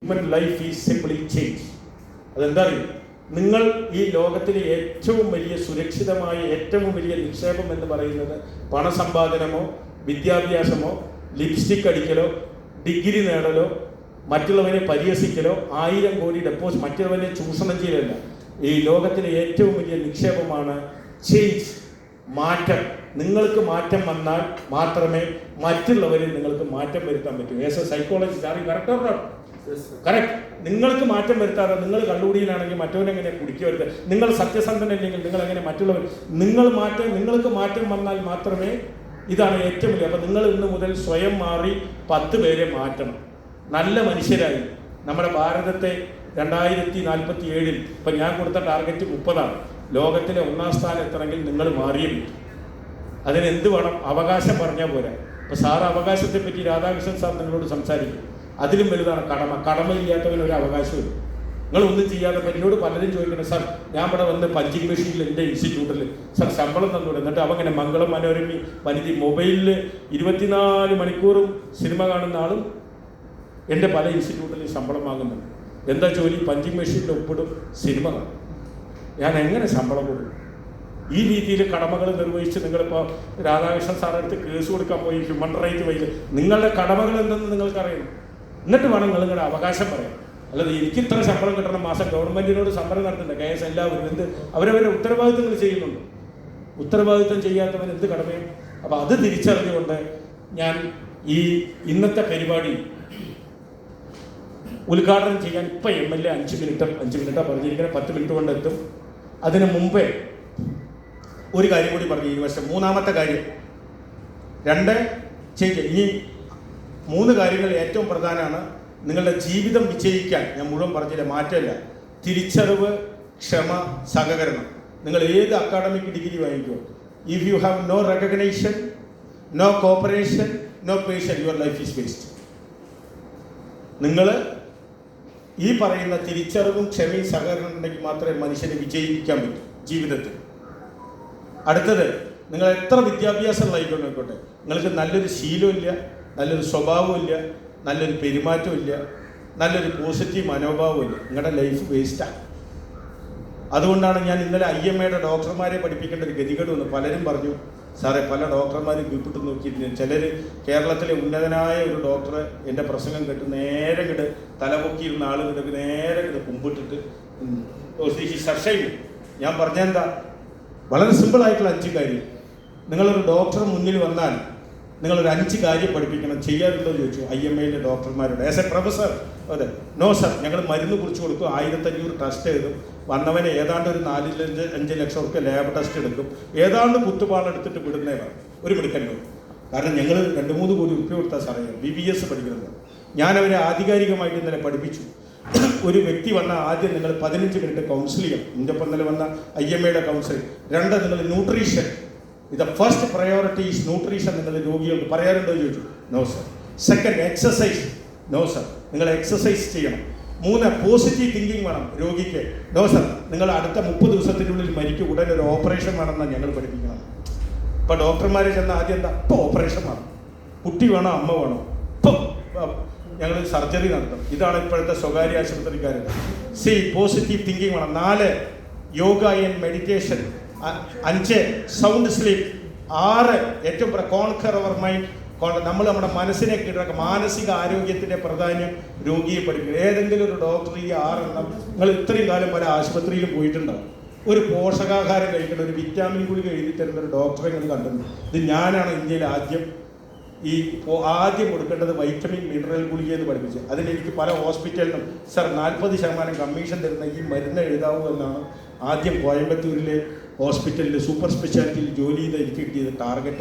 Human life is simply change. അതെന്താ അറിയും, നിങ്ങൾ ഈ ലോകത്തിലെ ഏറ്റവും വലിയ സുരക്ഷിതമായ ഏറ്റവും വലിയ നിക്ഷേപം എന്ന് പറയുന്നത് പണസമ്പാദനമോ വിദ്യാഭ്യാസമോ ലിപ്സ്റ്റിക് അടിക്കലോ ഡിഗ്രി നേടലോ മറ്റുള്ളവരെ പരിഹസിക്കലോ 1000 കോടി ഡെപ്പോസിറ്റ് മറ്റുള്ളവരെ ചൂഷണം ചെയ്യലല്ല. ഈ ലോകത്തിലെ ഏറ്റവും വലിയ നിക്ഷേപമാണ് ചേഞ്ച്, മാറ്റം. നിങ്ങൾക്ക് മാറ്റം വന്നാൽ മാത്രമേ മറ്റുള്ളവരിൽ നിങ്ങൾക്ക് മാറ്റം വരുത്താൻ പറ്റൂ. As a psychologist are you correct or not? Correct. നിങ്ങൾക്ക് മാറ്റം വരുത്താതെ നിങ്ങൾ കള്ളുകൂടിയിലാണെങ്കിൽ മറ്റവനെങ്ങനെ കുടിക്കരുത്, നിങ്ങൾ സത്യസന്ധനല്ലെങ്കിൽ നിങ്ങൾ എങ്ങനെ മറ്റുള്ളവർ നിങ്ങൾക്ക് മാറ്റം വന്നാൽ മാത്രമേ ഇതാണ് ഏറ്റവും വലിയ. അപ്പം നിങ്ങൾ ഇന്ന് മുതൽ സ്വയം മാറി 10 പേരെ മാറ്റണം, നല്ല മനുഷ്യരായി. നമ്മുടെ ഭാരതത്തെ 2047 ഇപ്പം ഞാൻ കൊടുത്ത ടാർഗറ്റ് 30ആണ്. ലോകത്തിലെ 1ാം സ്ഥാനം എത്തണമെങ്കിൽ നിങ്ങൾ മാറിയേ പറ്റും. അതിനെന്ത് വേണം? അവകാശം പറഞ്ഞാൽ പോരാ. ഇപ്പം സാറ് അവകാശത്തെ പറ്റി രാധാകൃഷ്ണൻ സാർ നിങ്ങളോട് സംസാരിക്കും. അതിലും വലുതാണ് കടമ. കടമയില്ലാത്തവന് ഒരു അവകാശമില്ല. നിങ്ങളൊന്നും ചെയ്യാതെ എന്നോട് പലരും ചോദിക്കണം, സാർ ഞാൻ ഇവിടെ വന്ന് പഞ്ചിങ് മെഷീനിൽ എൻ്റെ ഇൻസ്റ്റിറ്റ്യൂട്ടിൽ സാർ ശമ്പളം തന്നൂടെ. എന്നിട്ട് അവങ്ങനെ മംഗളം മനോരമി വനിതി മൊബൈലിൽ 24 മണിക്കൂറും സിനിമ കാണുന്ന ആളും എൻ്റെ പല ഇൻസ്റ്റിറ്റ്യൂട്ടിൽ ശമ്പളം വാങ്ങുന്നുണ്ട്. എന്താ ജോലി? പഞ്ചിങ് മെഷീനിൽ ഒപ്പിടും, സിനിമ കാണും. ഞാൻ എങ്ങനെ ശമ്പളം കൊടുക്കും? ഈ രീതിയിൽ കടമകൾ നിർവഹിച്ച് നിങ്ങളിപ്പോൾ രാധാകൃഷ്ണൻ സാറെടുത്ത് കേസ് കൊടുക്കാൻ പോയി ഹ്യൂമൻ റൈറ്റ് വൈകി. നിങ്ങളുടെ കടമകൾ എന്തെന്ന് നിങ്ങൾക്കറിയണം. എന്നിട്ട് വേണം നിങ്ങളുടെ അവകാശം പറയാം. അല്ലാതെ എനിക്ക് ഇത്ര ശമ്പളം കിട്ടണം മാസം ഗവൺമെൻറ്റിനോട് സമരം നടത്തുന്നുണ്ട് കേസ് എല്ലാവരും. എന്ത് അവരവരുടെ ഉത്തരവാദിത്തങ്ങൾ ചെയ്യുന്നുണ്ട്. ഉത്തരവാദിത്തം ചെയ്യാത്തവൻ എന്ത് കടമയും. അപ്പോൾ അത് തിരിച്ചറിഞ്ഞുകൊണ്ട് ഞാൻ ഈ ഇന്നത്തെ പരിപാടി ഉദ്ഘാടനം ചെയ്യാൻ ഇപ്പം MLA 5 മിനിറ്റാണ് പറഞ്ഞിരിക്കുന്നത്. 10 മിനിറ്റ് കൊണ്ട് എത്തും. അതിന് മുമ്പേ ഒരു കാര്യം കൂടി പറഞ്ഞു. ഈ വർഷം 3ാമത്തെ കാര്യം 2 ചേഞ്ച്. ഇനി 3 കാര്യങ്ങൾ ഏറ്റവും പ്രധാനമാണ് നിങ്ങളുടെ ജീവിതം വിജയിക്കാൻ. ഞാൻ മുഴുവൻ പറഞ്ഞില്ല, മാറ്റമില്ല. തിരിച്ചറിവ്, ക്ഷമ, സഹകരണം. നിങ്ങൾ ഏത് അക്കാഡമിക് ഡിഗ്രി വാങ്ങിക്കോ, if you have no recognition, no cooperation, no patience, your life is waste. നിങ്ങൾ ഈ പറയുന്ന തിരിച്ചറിവും ക്ഷമയും സഹകരണം ഉണ്ടെങ്കിൽ മാത്രമേ മനുഷ്യനെ വിജയിപ്പിക്കാൻ പറ്റൂ ജീവിതത്തിൽ. അടുത്തത്, നിങ്ങൾ എത്ര വിദ്യാഭ്യാസമുള്ളതായിക്കോട്ടെ, നിങ്ങൾക്ക് നല്ലൊരു ശീലമില്ല, നല്ലൊരു സ്വഭാവമില്ല, നല്ലൊരു പെരുമാറ്റമില്ല, നല്ലൊരു പോസിറ്റീവ് മനോഭാവമില്ല, നിങ്ങളുടെ ലൈഫ് വേസ്റ്റാണ്. അതുകൊണ്ടാണ് ഞാൻ ഇന്നലെ IMAയുടെ ഡോക്ടർമാരെ പഠിപ്പിക്കേണ്ട ഒരു ഗതികേട് വന്നു. പലരും പറഞ്ഞു, സാറേ പല ഡോക്ടർമാരും ഗ്രിപ്പിട്ട് നോക്കിയിരുന്നു. ചിലർ കേരളത്തിലെ ഉന്നതനായ ഒരു ഡോക്ടറെ എൻ്റെ പ്രസംഗം കേട്ട് നേരെ ഇങ്ങോട്ട് തലപൊക്കിയിരുന്ന ആളുകൾക്ക് നേരെ ഇങ്ങോട്ട് കുമ്പിട്ടിട്ട് ഷർഷയും. ഞാൻ പറഞ്ഞെന്താ, വളരെ സിമ്പിളായിട്ടുള്ള 5 കാര്യം. നിങ്ങളൊരു ഡോക്ടർ മുന്നിൽ വന്നാൽ നിങ്ങളൊരു 5 കാര്യം പഠിപ്പിക്കണം. ചെയ്യാറുണ്ടോ ചോദിച്ചു IMAയിലെ ഡോക്ടർമാരോട്. ആസ് എ പ്രൊഫസർ അതെ, നോ സർ, ഞങ്ങൾ മരുന്ന് കുറിച്ച് കൊടുക്കും, 1500 ടെസ്റ്റ് എഴുതും, വന്നവനെ ഏതാണ്ട് ഒരു 4-5 ലക്ഷം റുപ്യ ലാബ് ടെസ്റ്റ് എടുക്കും, ഏതാണ്ട് കുത്തുപാളെടുത്തിട്ട് വിടുന്നതാണ് ഒരു മിടുക്കല്ലോ. കാരണം ഞങ്ങൾ 2-3 കോടി റുപ്യ കൊടുത്താൽ സാറേ BBS പഠിക്കുന്നത്. ഞാനവരെ ആധികാരികമായിട്ട് ഇന്നലെ പഠിപ്പിച്ചു. ഒരു വ്യക്തി വന്ന ആദ്യം നിങ്ങൾ 15 മിനിറ്റ് കൗൺസിൽ ചെയ്യണം. ഇന്നിപ്പോൾ ഇന്നലെ വന്ന IMAയുടെ കൗൺസിലിംഗ്. 2, നിങ്ങൾ ന്യൂട്രീഷൻ. ഇത് ഫസ്റ്റ് പ്രയോറിറ്റി ഈസ് ന്യൂട്രീഷൻ. നിങ്ങൾ രോഗികൾക്ക് പറയാറുണ്ടോ ചോദിച്ചു. No sir. Second, exercise. No sir, നിങ്ങൾ എക്സസൈസ് ചെയ്യണം. 3, പോസിറ്റീവ് തിങ്കിങ് വേണം രോഗിക്ക്. നോ സർ, നിങ്ങൾ അടുത്ത 30 ദിവസത്തിനുള്ളിൽ മരിക്കും, ഉടനെ ഒരു ഓപ്പറേഷൻ വേണമെന്നാണ് ഞങ്ങൾ പഠിപ്പിക്കണം. ഇപ്പോൾ ഡോക്ടർമാരെ ചെന്ന ആദ്യം എന്താ, ഇപ്പോൾ ഓപ്പറേഷൻ വേണം, കുട്ടി വേണോ അമ്മ വേണോ, ഇപ്പോൾ ഞങ്ങൾ സർജറി നടത്തും. ഇതാണ് ഇപ്പോഴത്തെ സ്വകാര്യ ആശുപത്രിക്കാരുടെ. പോസിറ്റീവ് തിങ്കിങ് വേണം. 4, yoga and meditation. 5, sound sleep. 6, ഏറ്റവും കോൺകർ അവർ മൈൻഡ്. നമ്മൾ നമ്മുടെ മനസ്സിനെ കീഴടക്കുക. മാനസിക ആരോഗ്യത്തിൻ്റെ പ്രാധാന്യം രോഗിയെ പഠിക്കുക. ഏതെങ്കിലും ഒരു ഡോക്ടർ ഈ 6 നിങ്ങൾ ഇത്രയും കാലം പല ആശുപത്രിയിലും പോയിട്ടുണ്ടാവും. ഒരു പോഷകാഹാരം കഴിക്കുന്ന ഒരു വിറ്റാമിൻ ഗുളിക എഴുതി തരുന്ന ഒരു ഡോക്ടറെ നിങ്ങൾ കണ്ടിട്ടുണ്ട്. ഇത് ഞാനാണ് ഇന്ത്യയിൽ ആദ്യം കൊടുക്കേണ്ടത് വൈറ്റമിൻ മിനറൽ ഗുളിക എന്ന് പഠിപ്പിച്ചു. അതിനെനിക്ക് പല ഹോസ്പിറ്റലിനും സർ 40% കമ്മീഷൻ തരുന്ന ഈ മരുന്ന് എഴുതാവൂ എന്നാണ് ആദ്യം കോയമ്പത്തൂരിലെ ഹോസ്പിറ്റലിൽ സൂപ്പർ സ്പെഷ്യാലിറ്റിയിൽ ജോലി ചെയ്ത് എനിക്ക് കിട്ടിയത് ടാർഗറ്റ്.